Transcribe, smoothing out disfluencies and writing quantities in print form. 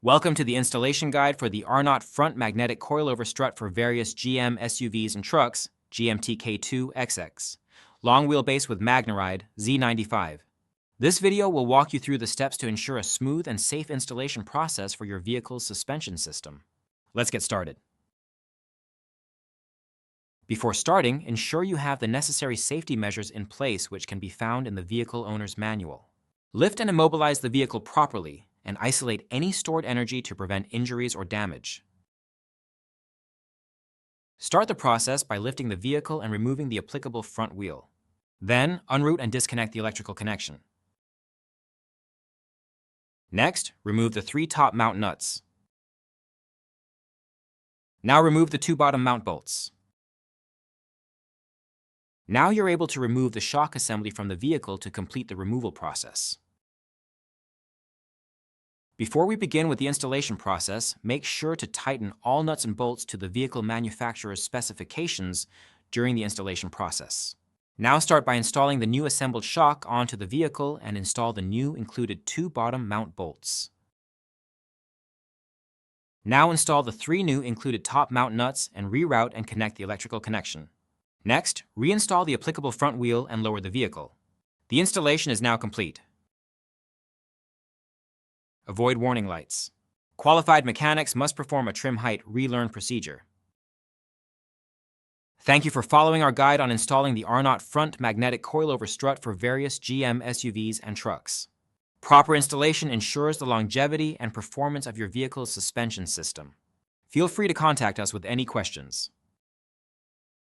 Welcome to the installation guide for the Arnott front magnetic coilover strut for various GM SUVs and trucks, GMT K2xx, long wheelbase with Magneride Z95. This video will walk you through the steps to ensure a smooth and safe installation process for your vehicle's suspension system. Let's get started. Before starting, ensure you have the necessary safety measures in place, which can be found in the vehicle owner's manual. Lift and immobilize the vehicle properly and isolate any stored energy to prevent injuries or damage. Start the process by lifting the vehicle and removing the applicable front wheel. Then, unroot and disconnect the electrical connection. Next, remove the 3 top mount nuts. Now remove the 2 bottom mount bolts. Now you're able to remove the shock assembly from the vehicle to complete the removal process. Before we begin with the installation process, make sure to tighten all nuts and bolts to the vehicle manufacturer's specifications during the installation process. Now start by installing the new assembled shock onto the vehicle and install the new included 2 bottom mount bolts. Now install the 3 new included top mount nuts and reroute and connect the electrical connection. Next, reinstall the applicable front wheel and lower the vehicle. The installation is now complete. Avoid warning lights. Qualified mechanics must perform a trim height relearn procedure. Thank you for following our guide on installing the Arnott front magnetic coilover strut for various GM SUVs and trucks. Proper installation ensures the longevity and performance of your vehicle's suspension system. Feel free to contact us with any questions.